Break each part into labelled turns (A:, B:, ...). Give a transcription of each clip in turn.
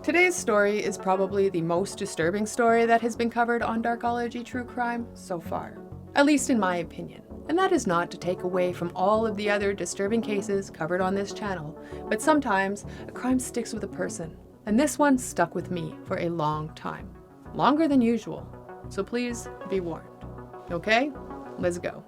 A: Today's story is probably the most disturbing story that has been covered on Darkology True Crime so far, at least in my opinion. And that is not to take away from all of the other disturbing cases covered on this channel, but sometimes a crime sticks with a person, and this one stuck with me for a long time. Longer than usual, so please be warned. Okay, let's go.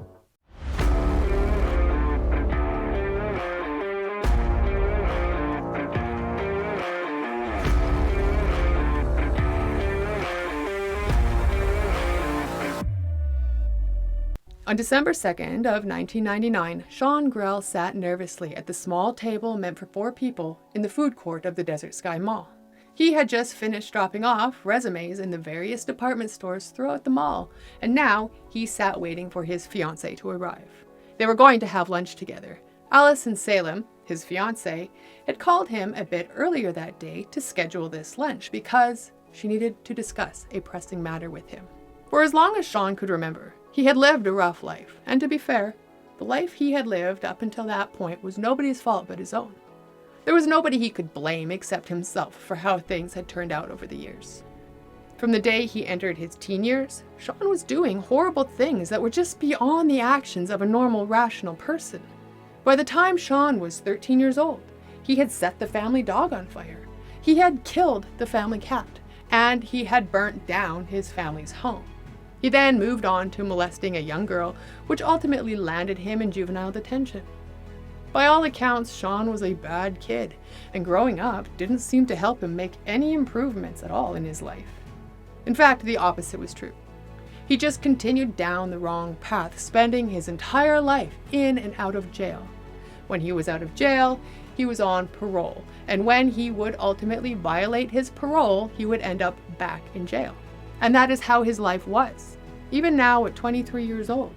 A: On December 2nd of 1999, Sean Grell sat nervously at the small table meant for 4 people in the food court of the Desert Sky Mall. He had just finished dropping off resumes in the various department stores throughout the mall, and now he sat waiting for his fiancée to arrive. They were going to have lunch together. Allison Salem, his fiancée, had called him a bit earlier that day to schedule this lunch because she needed to discuss a pressing matter with him. For as long as Sean could remember, he had lived a rough life, and to be fair, the life he had lived up until that point was nobody's fault but his own. There was nobody he could blame except himself for how things had turned out over the years. From the day he entered his teen years, Sean was doing horrible things that were just beyond the actions of a normal, rational person. By the time Sean was 13 years old, he had set the family dog on fire. He had killed the family cat, and he had burnt down his family's home. He then moved on to molesting a young girl, which ultimately landed him in juvenile detention. By all accounts, Sean was a bad kid, and growing up didn't seem to help him make any improvements at all in his life. In fact, the opposite was true. He just continued down the wrong path, spending his entire life in and out of jail. When he was out of jail, he was on parole, and when he would ultimately violate his parole, he would end up back in jail. And that is how his life was. Even now at 23 years old,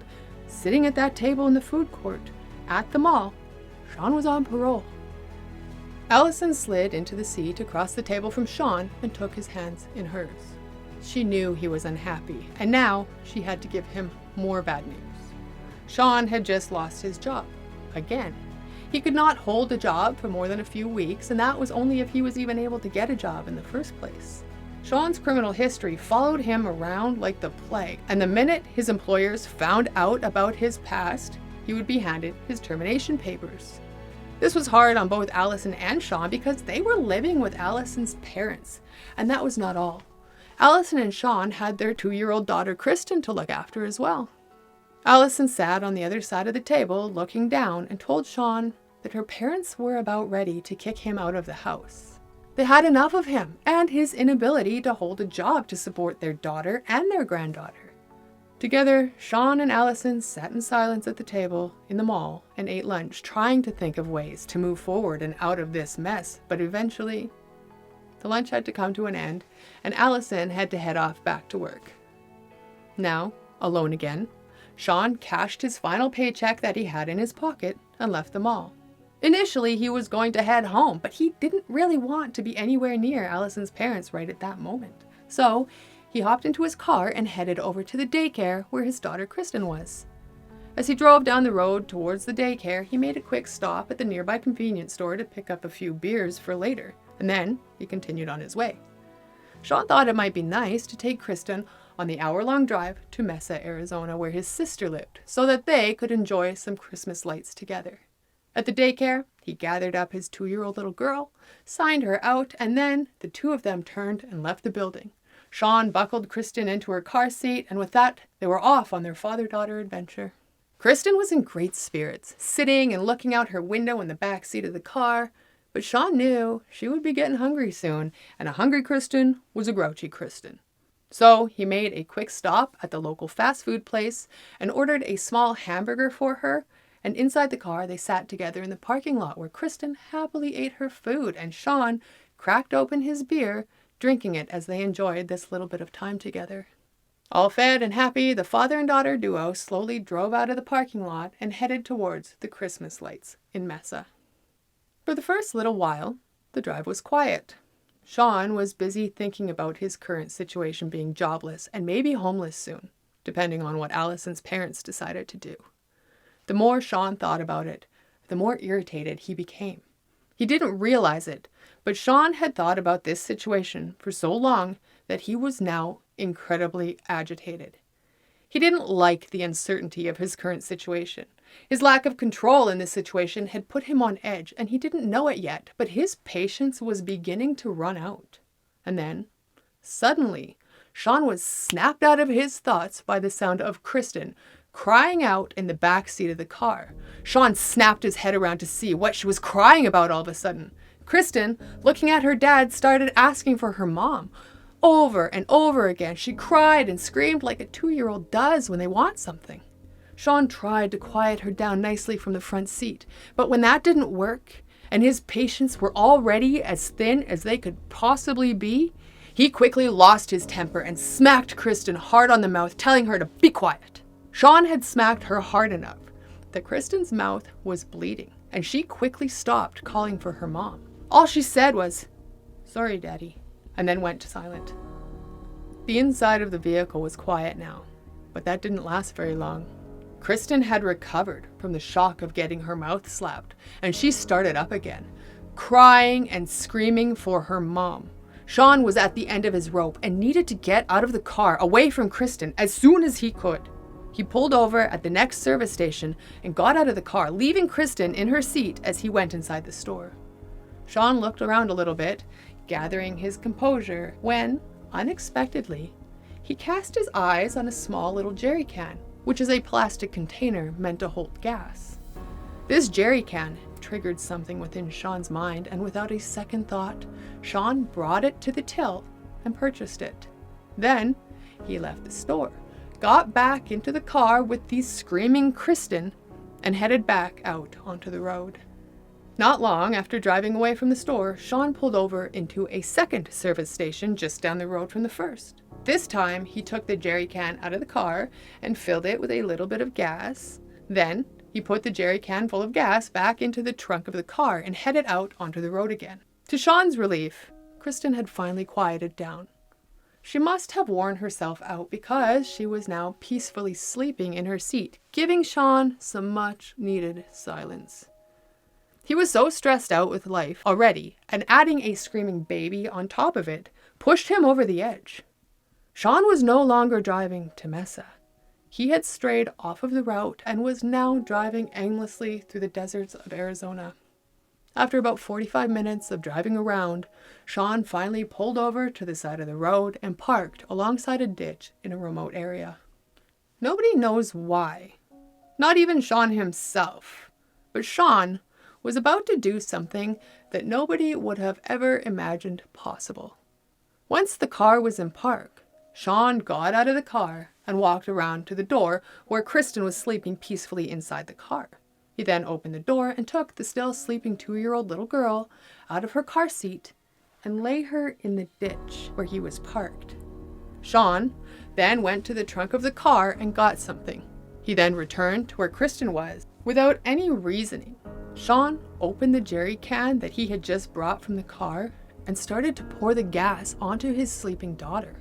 A: sitting at that table in the food court at the mall, Sean was on parole. Allison slid into the seat across the table from Sean and took his hands in hers. She knew he was unhappy, and now she had to give him more bad news. Sean had just lost his job. Again. He could not hold a job for more than a few weeks, and that was only if he was even able to get a job in the first place. Sean's criminal history followed him around like the plague, and the minute his employers found out about his past, he would be handed his termination papers. This was hard on both Allison and Sean because they were living with Allison's parents, and that was not all. Allison and Sean had their 2-year-old daughter Kristen to look after as well. Allison sat on the other side of the table looking down and told Sean that her parents were about ready to kick him out of the house. They had enough of him and his inability to hold a job to support their daughter and their granddaughter. Together, Sean and Allison sat in silence at the table in the mall and ate lunch, trying to think of ways to move forward and out of this mess, but eventually, the lunch had to come to an end, and Allison had to head off back to work. Now, alone again, Sean cashed his final paycheck that he had in his pocket and left the mall. Initially, he was going to head home, but he didn't really want to be anywhere near Allison's parents right at that moment. So, he hopped into his car and headed over to the daycare where his daughter Kristen was. As he drove down the road towards the daycare, he made a quick stop at the nearby convenience store to pick up a few beers for later, and then he continued on his way. Sean thought it might be nice to take Kristen on the hour-long drive to Mesa, Arizona, where his sister lived, so that they could enjoy some Christmas lights together. At the daycare, he gathered up his 2-year-old little girl, signed her out, and then the two of them turned and left the building. Sean buckled Kristen into her car seat, and with that, they were off on their father-daughter adventure. Kristen was in great spirits, sitting and looking out her window in the back seat of the car, but Sean knew she would be getting hungry soon, and a hungry Kristen was a grouchy Kristen. So he made a quick stop at the local fast food place and ordered a small hamburger for her, and inside the car they sat together in the parking lot where Kristen happily ate her food and Sean cracked open his beer, drinking it as they enjoyed this little bit of time together. All fed and happy, the father and daughter duo slowly drove out of the parking lot and headed towards the Christmas lights in Mesa. For the first little while, the drive was quiet. Sean was busy thinking about his current situation, being jobless and maybe homeless soon, depending on what Allison's parents decided to do. The more Sean thought about it, the more irritated he became. He didn't realize it, but Sean had thought about this situation for so long that he was now incredibly agitated. He didn't like the uncertainty of his current situation. His lack of control in this situation had put him on edge, and he didn't know it yet, but his patience was beginning to run out. And then, suddenly, Sean was snapped out of his thoughts by the sound of Kristen crying out in the back seat of the car. Sean snapped his head around to see what she was crying about all of a sudden. Kristen, looking at her dad, started asking for her mom. Over and over again, she cried and screamed like a 2-year-old does when they want something. Sean tried to quiet her down nicely from the front seat, but when that didn't work, and his patience were already as thin as they could possibly be, he quickly lost his temper and smacked Kristen hard on the mouth, telling her to be quiet. Sean had smacked her hard enough that Kristen's mouth was bleeding, and she quickly stopped calling for her mom. All she said was, "Sorry, Daddy," and then went silent. The inside of the vehicle was quiet now, but that didn't last very long. Kristen had recovered from the shock of getting her mouth slapped, and she started up again, crying and screaming for her mom. Sean was at the end of his rope and needed to get out of the car away from Kristen as soon as he could. He pulled over at the next service station and got out of the car, leaving Kristen in her seat as he went inside the store. Sean looked around a little bit, gathering his composure, when, unexpectedly, he cast his eyes on a small little jerry can, which is a plastic container meant to hold gas. This jerry can triggered something within Sean's mind, and without a second thought, Sean brought it to the till and purchased it. Then he left the store, got back into the car with the screaming Kristen, and headed back out onto the road. Not long after driving away from the store, Sean pulled over into a second service station just down the road from the first. This time, he took the jerry can out of the car and filled it with a little bit of gas. Then, he put the jerry can full of gas back into the trunk of the car and headed out onto the road again. To Sean's relief, Kristen had finally quieted down. She must have worn herself out because she was now peacefully sleeping in her seat, giving Sean some much-needed silence. He was so stressed out with life already, and adding a screaming baby on top of it pushed him over the edge. Sean was no longer driving to Mesa. He had strayed off of the route and was now driving aimlessly through the deserts of Arizona. After about 45 minutes of driving around, Sean finally pulled over to the side of the road and parked alongside a ditch in a remote area. Nobody knows why, not even Sean himself, but Sean was about to do something that nobody would have ever imagined possible. Once the car was in park, Sean got out of the car and walked around to the door where Kristen was sleeping peacefully inside the car. He then opened the door and took the still sleeping 2-year-old little girl out of her car seat and lay her in the ditch where he was parked. Sean then went to the trunk of the car and got something. He then returned to where Kristen was. Without any reasoning, Sean opened the jerry can that he had just brought from the car and started to pour the gas onto his sleeping daughter.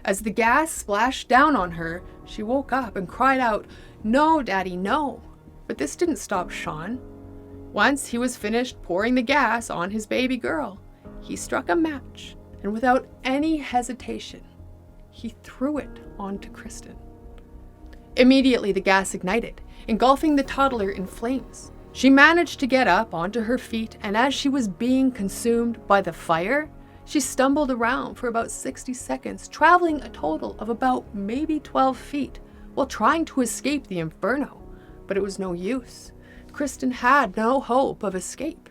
A: As the gas splashed down on her, she woke up and cried out, "No, Daddy, no." But this didn't stop Sean. Once he was finished pouring the gas on his baby girl, he struck a match, and without any hesitation, he threw it onto Kristen. Immediately, the gas ignited, engulfing the toddler in flames. She managed to get up onto her feet, and as she was being consumed by the fire, she stumbled around for about 60 seconds, traveling a total of about maybe 12 feet, while trying to escape the inferno. But it was no use. Kristen had no hope of escape.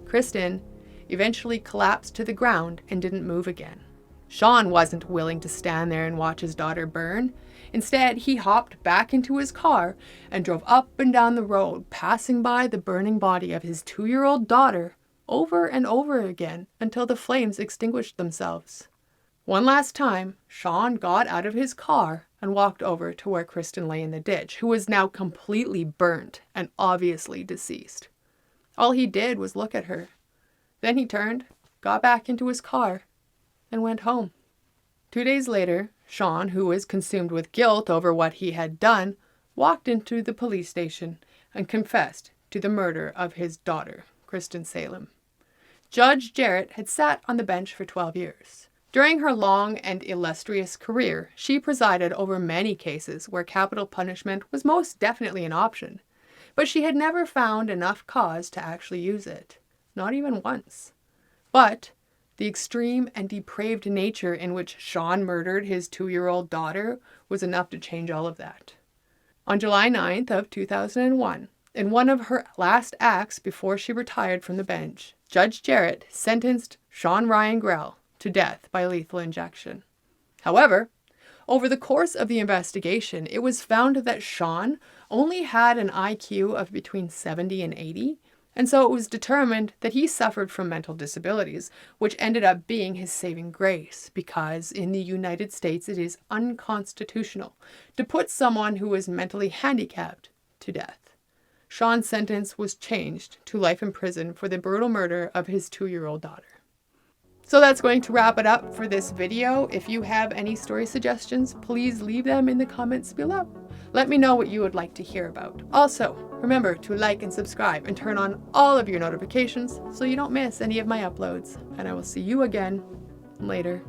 A: Kristen eventually collapsed to the ground and didn't move again. Sean wasn't willing to stand there and watch his daughter burn. Instead, he hopped back into his car and drove up and down the road, passing by the burning body of his 2-year-old daughter over and over again until the flames extinguished themselves. One last time, Sean got out of his car and walked over to where Kristen lay in the ditch, who was now completely burnt and obviously deceased. All he did was look at her. Then he turned, got back into his car, and went home. 2 days later, Sean, who was consumed with guilt over what he had done, walked into the police station and confessed to the murder of his daughter, Kristen Salem. Judge Jarrett had sat on the bench for 12 years. During her long and illustrious career, she presided over many cases where capital punishment was most definitely an option, but she had never found enough cause to actually use it, not even once. But the extreme and depraved nature in which Sean murdered his 2-year-old daughter was enough to change all of that. On July 9th of 2001, in one of her last acts before she retired from the bench, Judge Jarrett sentenced Sean Ryan Grell to death by lethal injection. However, over the course of the investigation, it was found that Sean only had an IQ of between 70 and 80, and so it was determined that he suffered from mental disabilities, which ended up being his saving grace, because in the United States it is unconstitutional to put someone who is mentally handicapped to death. Sean's sentence was changed to life in prison for the brutal murder of his 2-year-old daughter. So that's going to wrap it up for this video. If you have any story suggestions, please leave them in the comments below. Let me know what you would like to hear about. Also, remember to like and subscribe and turn on all of your notifications so you don't miss any of my uploads. And I will see you again later.